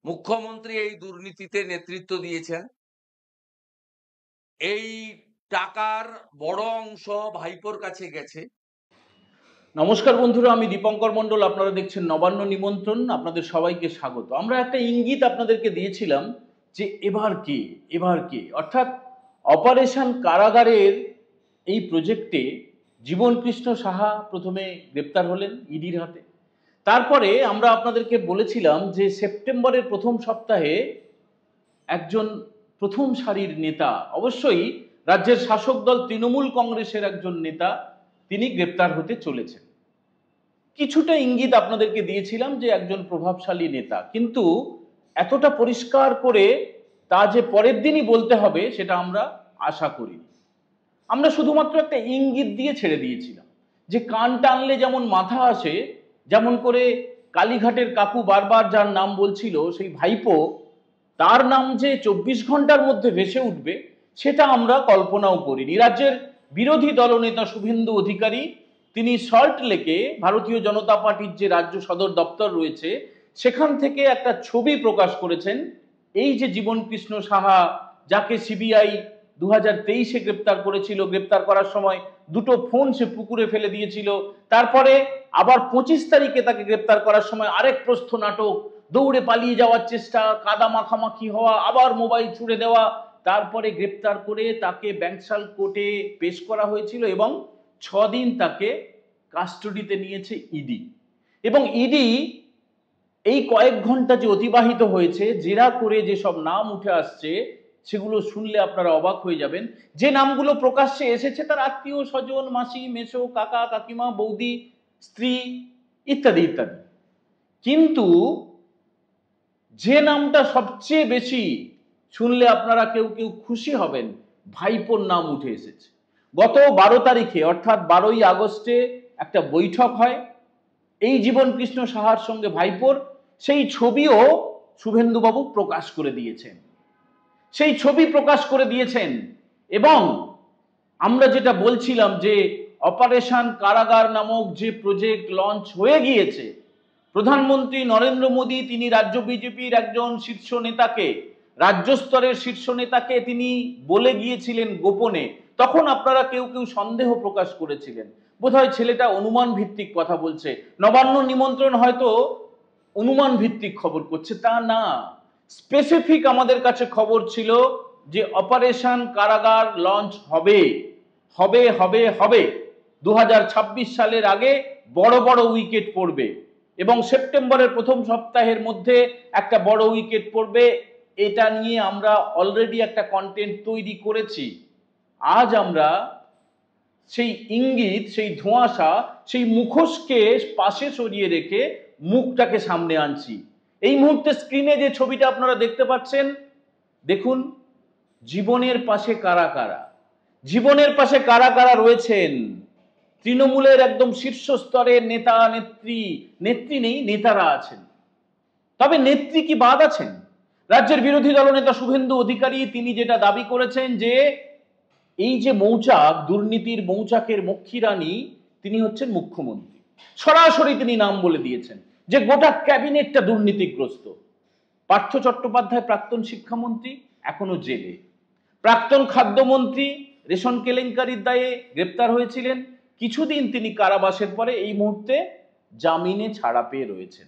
মুখ্যমন্ত্রী এই দুর্নীতিতে নেতৃত্ব দিয়েছেন। এই টাকার বড় অংশ ভাইপোর কাছে গেছে। নমস্কার বন্ধুরা, আমি দীপঙ্কর মণ্ডল। আপনারা দেখছেন নবান্ন নিমন্ত্রণ। আপনাদের সবাইকে স্বাগত। আমরা একটা ইঙ্গিত আপনাদেরকে দিয়েছিলাম যে এবার কে অর্থাৎ অপারেশন কারাগারের এই প্রজেক্টে জীবনকৃষ্ণ সাহা প্রথমে গ্রেপ্তার হলেন ইডির হাতে। তারপরে আমরা আপনাদেরকে বলেছিলাম যে সেপ্টেম্বরের প্রথম সপ্তাহে একজন প্রথম সারির নেতা, অবশ্যই রাজ্যের শাসক দল তৃণমূল কংগ্রেসের একজন নেতা, তিনি গ্রেপ্তার হতে চলেছেন। কিছুটা ইঙ্গিত আপনাদেরকে দিয়েছিলাম যে একজন প্রভাবশালী নেতা, কিন্তু এতটা পরিষ্কার করে তা যে পরের দিনই বলতে হবে সেটা আমরা আশা করিনি। আমরা শুধুমাত্র একটা ইঙ্গিত দিয়ে ছেড়ে দিয়েছিলাম যে কান টানলে যেমন মাথা আসে, যেমন করে কালীঘাটের কাকু বারবার যার নাম বলছিল সেই ভাইপো, তার নাম যে 24 ঘন্টার মধ্যে ভেসে উঠবে সেটা আমরা কল্পনাও করিনি। রাজ্যের বিরোধী দলনেতা শুভেন্দু অধিকারী তিনি সল্ট লেকে ভারতীয় জনতা পার্টির যে রাজ্য সদর দপ্তর রয়েছে সেখান থেকে একটা ছবি প্রকাশ করেছেন। এই যে জীবনকৃষ্ণ সাহা, যাকে সিবিআই 2023-এ গ্রেপ্তার করেছিল, গ্রেপ্তার করার সময় দুটো ফোন সে পুকুরে ফেলে দিয়েছিল, তারপরে আবার 25 তারিখে তাকে গ্রেপ্তার করার সময় আরেক প্রস্থ নাটক, দৌড়ে পালিয়ে যাওয়ার চেষ্টা, কাদা মাখামাখি হওয়া, আবার মোবাইল ছুড়ে দেওয়া, তারপরে গ্রেপ্তার করে তাকে ব্যাঙ্কশাল কোর্টে পেশ করা হয়েছিল এবং 6 দিন তাকে কাস্টডিতে নিয়েছে ইডি। এবং ইডি এই কয়েক ঘন্টা যে অতিবাহিত হয়েছে, জেরা করে যেসব নাম উঠে আসছে সেগুলো শুনলে আপনারা অবাক হয়ে যাবেন। যে নামগুলো প্রকাশ্যে এসেছে তার আত্মীয় স্বজন, মাসি মেসো, কাকা কাকিমা, বৌদি, স্ত্রী ইত্যাদি ইত্যাদি। কিন্তু যে নামটা সবচেয়ে বেশি শুনলে আপনারা কেউ কেউ খুশি হবেন, ভাইপোর নাম উঠে এসেছে। গত 12 তারিখে অর্থাৎ 12ই আগস্টে একটা বৈঠক হয় এই জীবনকৃষ্ণ সাহার সঙ্গে ভাইপোর। সেই ছবিও শুভেন্দুবাবু প্রকাশ করে দিয়েছেন, সেই ছবি প্রকাশ করে দিয়েছেন। এবং আমরা যেটা বলছিলাম যে অপারেশন কারাগার নামক যে প্রজেক্ট লঞ্চ হয়ে গিয়েছে, প্রধানমন্ত্রী নরেন্দ্র মোদী তিনি রাজ্য বিজেপির একজন শীর্ষ নেতাকে, রাজ্য স্তরের শীর্ষ নেতাকে তিনি বলে গিয়েছিলেন গোপনে। তখন আপনারা কেউ কেউ সন্দেহ প্রকাশ করেছিলেন, বোধহয় ছেলেটা অনুমান ভিত্তিক কথা বলছে, নবান্ন নিমন্ত্রণ হয়তো অনুমান ভিত্তিক খবর করছে। তা না, স্পেসিফিক আমাদের কাছে খবর ছিল যে অপারেশন কারাগার লঞ্চ হবে হবে হবে হবে 2026 সালের আগে বড় বড় উইকেট পড়বে এবং সেপ্টেম্বরের প্রথম সপ্তাহের মধ্যে একটা বড় উইকেট পড়বে। এটা নিয়ে আমরা অলরেডি একটা কন্টেন্ট তৈরি করেছি। আজ আমরা সেই ইঙ্গিত, সেই ধোঁয়াশা, সেই মুখোশকে পাশে সরিয়ে রেখে মুখটাকে সামনে আনছি। এই মুহূর্তে স্ক্রিনে যে ছবিটা আপনারা দেখতে পাচ্ছেন, দেখুন জীবনের পাশে কারা কারা, জীবনের পাশে কারা কারা রয়েছেন। তৃণমূলের একদম শীর্ষ স্তরের নেতা নেত্রী, নেত্রী নেই, নেতারা আছেন। তবে নেত্রী কি বাদ আছেন? রাজ্যের বিরোধী দলনেতা শুভেন্দু অধিকারী তিনি যেটা দাবি করেছেন যে এই যে মৌচাক, দুর্নীতির মৌচাকের মক্ষীরানী তিনি হচ্ছেন মুখ্যমন্ত্রী। সরাসরি তিনি নাম বলে দিয়েছেন যে গোটা ক্যাবিনেটটা দুর্নীতিগ্রস্ত। পার্থ চট্টোপাধ্যায় প্রাক্তন শিক্ষামন্ত্রী এখনো জেলে, প্রাক্তন খাদ্যমন্ত্রী রেশন কেলেঙ্কারির দায়ে গ্রেপ্তার হয়েছিলেন, কিছুদিন তিনি কারাবাসের পরে এই মুহূর্তে জামিনে ছাড়া পেয়ে রয়েছেন।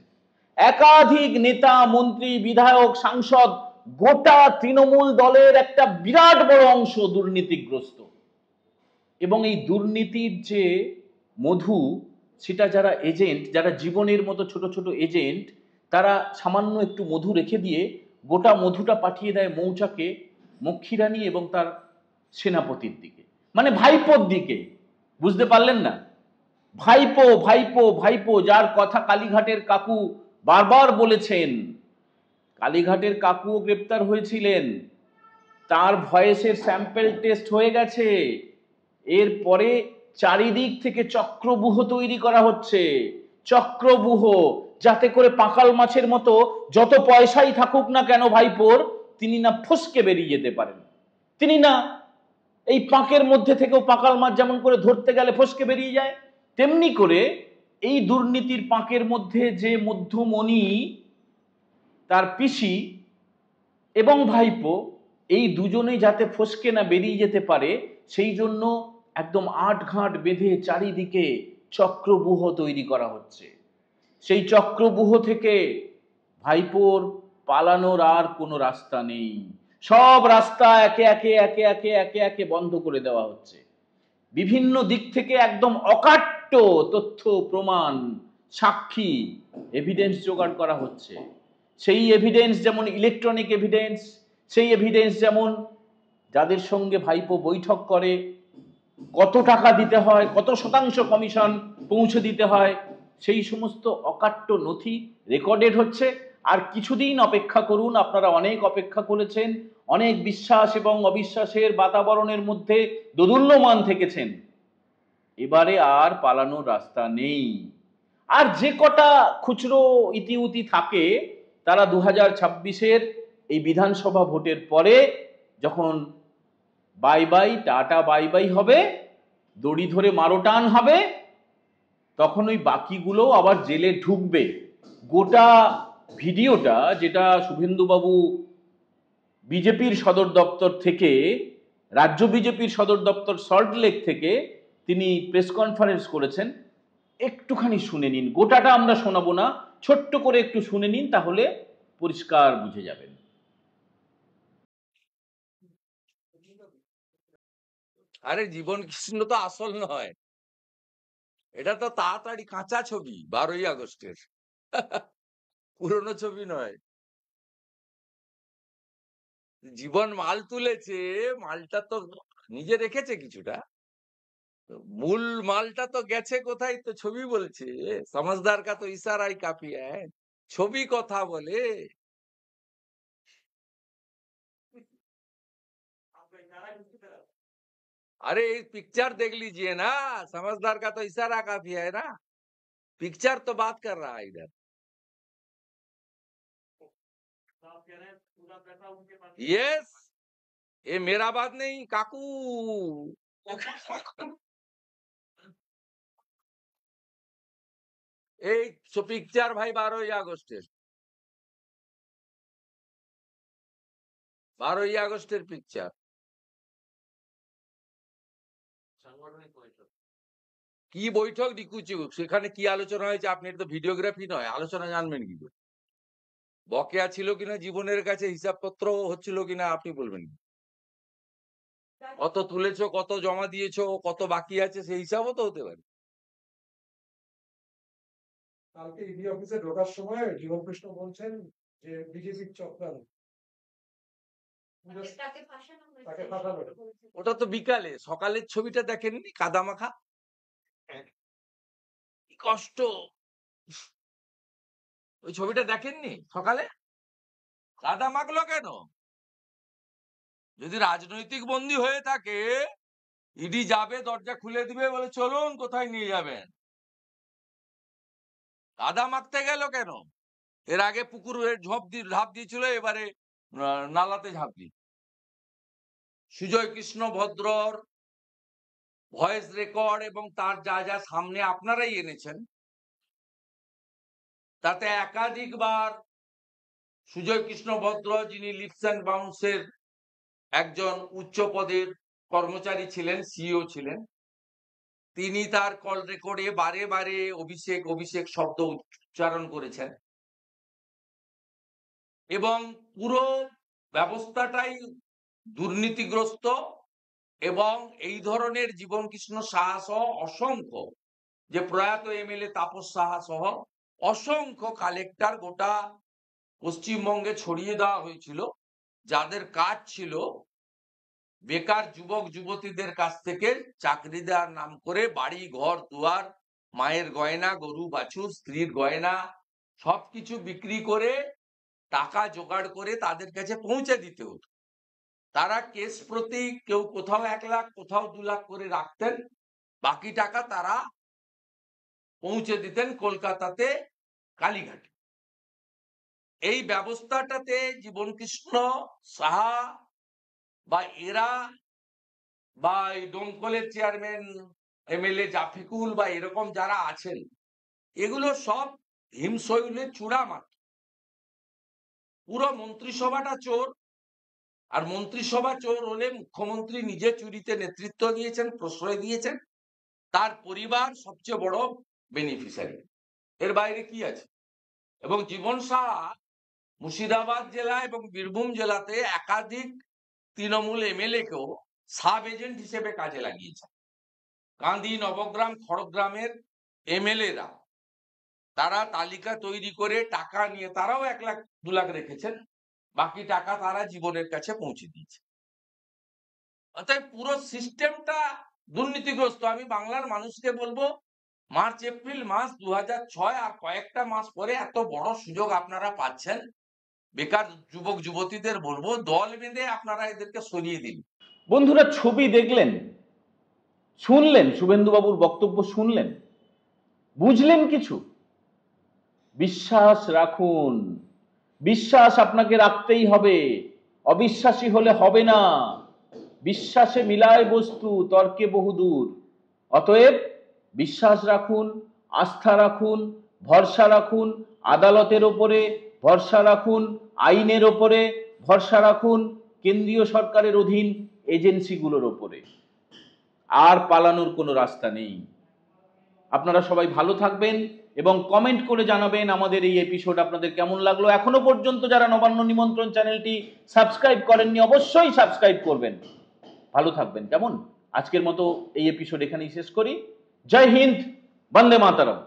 একাধিক নেতা, মন্ত্রী, বিধায়ক, সাংসদ, গোটা তৃণমূল দলের একটা বিরাট বড় অংশ দুর্নীতিগ্রস্ত। এবং এই দুর্নীতির যে মধু, সেটা যারা এজেন্ট, যারা জীবনের মতো ছোট ছোট এজেন্ট, তারা সামান্য একটু মধু রেখে দিয়ে গোটা মধুটা পাঠিয়ে দেয় মৌচাকে মক্ষীরানী এবং তার সেনাপতির দিকে, মানে ভাইপোর দিকে। বুঝতে পারলেন না? ভাইপো ভাইপো ভাইপো, যার কথা কালীঘাটের কাকু বারবার বলেছেন। কালীঘাটের কাকুও গ্রেপ্তার হয়েছিলেন, তার ভয়েসের স্যাম্পল টেস্ট হয়ে গেছে। এরপরে চারিদিক থেকে চক্রব্যূহ তৈরি করা হচ্ছে, চক্রব্যূহ, যাতে করে পাকাল মাছের মতো যত পয়সাই থাকুক না কেন ভাইপোর, তিনি না ফসকে বেরিয়ে যেতে পারেন, তিনি না এই পাঁকের মধ্যে থেকেও পাকাল মাছ যেমন করে ধরতে গেলে ফসকে বেরিয়ে যায়, তেমনি করে এই দুর্নীতির পাঁকের মধ্যে যে মধ্যমণি, তার পিসি এবং ভাইপো এই দুজনেই যাতে ফসকে না বেরিয়ে যেতে পারে, সেই জন্য একদম আঁটঘাঁট বেঁধে চারিদিকে চক্রব্যূহ তৈরি করা হচ্ছে। সেই চক্রব্যূহ থেকে ভাইপোর পালানোর আর কোনো রাস্তা নেই। সব রাস্তা একে একে একে একে একে একে বন্ধ করে দেওয়া হচ্ছে। বিভিন্ন দিক থেকে একদম অকাট্য তথ্য, প্রমাণ, সাক্ষী, এভিডেন্স জোগাড় করা হচ্ছে। সেই এভিডেন্স যেমন ইলেকট্রনিক এভিডেন্স, সেই এভিডেন্স যেমন যাদের সঙ্গে ভাইপো বৈঠক করে কত টাকা দিতে হয়, কত শতাংশ কমিশন পৌঁছে দিতে হয়, সেই সমস্ত অকাট্য নথি রেকর্ডেড হচ্ছে। আর কিছুদিন অপেক্ষা করুন, আপনারা অনেক অপেক্ষা করেছেন, অনেক বিশ্বাস এবং অবিশ্বাসের বাতাবরণের মধ্যে দোদুল্যমান থেকেছেন। এবারে আর পালানোর রাস্তা নেই। আর যে কটা খুচরো ইতিউতি থাকে তারা 2026-এর এই বিধানসভা ভোটের পরে যখন bye bye tata bye bye হবে, দড়ি ধরে মারোটান হবে, তখন ওই বাকিগুলো আবার জেলে ঢুকবে। গোটা ভিডিওটা যেটা শুভেন্দুবাবু বিজেপির সদর দপ্তর থেকে, রাজ্য বিজেপির সদর দপ্তর সল্টলেক থেকে তিনি প্রেস কনফারেন্স করেছেন, একটুখানি শুনে নিন। গোটাটা আমরা শোনাবো না, ছোট্ট করে একটু শুনে নিন, তাহলে পরিষ্কার বুঝে যাবেন। আরে জীবন কৃষ্ণ তো আসল নয়, এটা তো তাড়াতাড়ি কাঁচা ছবি 12ই আগস্টের, পুরনো ছবি নয়। জীবন মাল তুলেছে, মালটা তো নিজে রেখেছে কিছুটা, মূল মালটা তো গেছে কোথায়, তো ছবি বলছে। সমাজদার কা তো ইশারাই কাফি হ্যায়, ছবি কথা বলে। अरे पिक्चर देख लीजिए ना, समझदार का तो इशारा काफी है ना, पिक्चर तो बात कर रहा है इधर। यस, ये मेरा बात नहीं काकू। এই পিকচার ভাই 12ই আগস্টের, 12ই আগস্টের পিকচার। কি বৈঠক ডিকুচু, সেখানে কি আলোচনা হয়েছে আপনি, এটা তো ভিডিওগ্রাফি নয়, আলোচনা জানবেন কি করে? বকেয়া ছিল কিনা জীবনের কাছে, হিসাবপত্র হচ্ছিল কিনা আপনি বলবেন? কত তুলেছো, কত জমা দিয়েছো, কত বাকি আছে, সেই হিসাবও তো হতে পারে। কালকে ইডি অফিসে ঢোকার সময় জীবনকৃষ্ণ বলছেন যে বিজেপির চক্রান্ত, তাকে ফাঁসানো। ওটা তো বিকালে, সকালের ছবিটা দেখেননি? কাদা মাখা, কি কষ্ট। ওই ছবিটা দেখেননি সকালে? কাদা মাখলো কেন? যদি রাজনৈতিক বন্দী হয়ে থাকে, ইডি যাবে, দরজা খুলে দিবে, বলে চলুন কোথায় নিয়ে যাবেন। কাদা মাখতে গেল কেন? এর আগে পুকুরে ঝাঁপ দিয়েছিল, এবারে নালাতে ঝাঁপ দিয়ে। সুজয় কৃষ্ণ ভদ্রর ভয়েস রেকর্ড এবং তার যা যা সামনে আপনারাই এনেছেন, তাতে একাধিকবার সুজয় কৃষ্ণ ভদ্র, যিনি লিপস অ্যান্ড বাউন্সের একজন উচ্চ পদের কর্মচারী ছিলেন, সিইও ছিলেন, তিনি তার কল রেকর্ডে বারে বারে অভিষেক অভিষেক শব্দ উচ্চারণ করেছেন এবং পুরো ব্যবস্থাটাই দুর্নীতিগ্রস্ত। এবং এই ধরনের জীবনকৃষ্ণ সাহা সহ অসংখ্য, যে প্রয়াত এমএলএ তাপস সাহা সহ অসংখ্য কালেক্টর গোটা পশ্চিমবঙ্গে ছড়িয়ে দেওয়া হয়েছিল, যাদের কাজ ছিল বেকার যুবক যুবতীদের কাছ থেকে চাকরি দেওয়ার নাম করে বাড়ি ঘর দুয়ার, মায়ের গয়না, গরু বাছুর, স্ত্রীর গয়না সবকিছু বিক্রি করে টাকা জোগাড় করে তাদের কাছে পৌঁছে দিতে হতো। তারা কেস প্রতি কেউ কোথাও 1 লাখ, কোথাও 2 লাখ করে রাখতেন, বাকি টাকা তারা পৌঁছে দিতেন কলকাতাতে কালীঘাটে। এই ব্যবস্থাটাতে জীবনকৃষ্ণ সাহা বা এরা বা এই দমকলের চেয়ারম্যান এমএলএ জাফিকুল বা এরকম যারা আছেন, এগুলো সব হিমশৈলের চূড়া মাত্র। পুরো মন্ত্রিসভাটা চোর। আর মন্ত্রিসভা চোর হলে মুখ্যমন্ত্রী নিজে চুরিতে নেতৃত্ব দিয়েছেন, প্রশ্রয় দিয়েছেন, তার পরিবার সবচেয়ে বড় বেনিফিশিয়ারি। এর বাইরে কি আছে? এবং জীবন সাহা মুর্শিদাবাদ জেলা এবং বীরভূম জেলাতে একাধিক তৃণমূল এমএলএ কেও সাব এজেন্ট হিসেবে কাজে লাগিয়েছেন। কান্দি, নবগ্রাম, খড়গ্রামের এমএলএরা তারা তালিকা তৈরি করে টাকা নিয়ে, তারাও 1 লাখ 2 লাখ রেখেছেন, বাকি টাকা তারা জীবনের কাছে পৌঁছে দিয়েছে। অর্থাৎ পুরো সিস্টেমটা দুর্নীতিগ্রস্ত। আমি বাংলার মানুষকে বলবো, মার্চ এপ্রিল মাস 2006 আর কয়েকটা মাস পরে এত বড় সুযোগ আপনারা পাচ্ছেন, বেকার যুবক যুবতীদের বলবো দল বেঁধে আপনারা এদেরকে সরিয়ে দিন। বন্ধুরা, ছবি দেখলেন, শুনলেন, শুভেন্দুবাবুর বক্তব্য শুনলেন, বুঝলেন কিছু? বিশ্বাস রাখুন, বিশ্বাস আপনাকে রাখতেই হবে, অবিশ্বাসী হলে হবে না। বিশ্বাসে মিলায় বস্তু, তর্কে বহুদূর। অতএব বিশ্বাস রাখুন, আস্থা রাখুন, ভরসা রাখুন, আদালতের ওপরে ভরসা রাখুন, আইনের ওপরে ভরসা রাখুন, কেন্দ্রীয় সরকারের অধীন এজেন্সিগুলোর ওপরে। আর পালানোর কোনো রাস্তা নেই। আপনারা সবাই ভালো থাকবেন এবং কমেন্ট করে জানাবেন আমাদের এই এপিসোড আপনাদের কেমন লাগলো। এখনো পর্যন্ত যারা নবান্ন নিমন্ত্রণ চ্যানেলটি সাবস্ক্রাইব করেননি, অবশ্যই সাবস্ক্রাইব করবেন। ভালো থাকবেন। কেমন? আজকের মতো এই এপিসোড এখানেই শেষ করি। জয় হিন্দ, বন্দে মাতরম।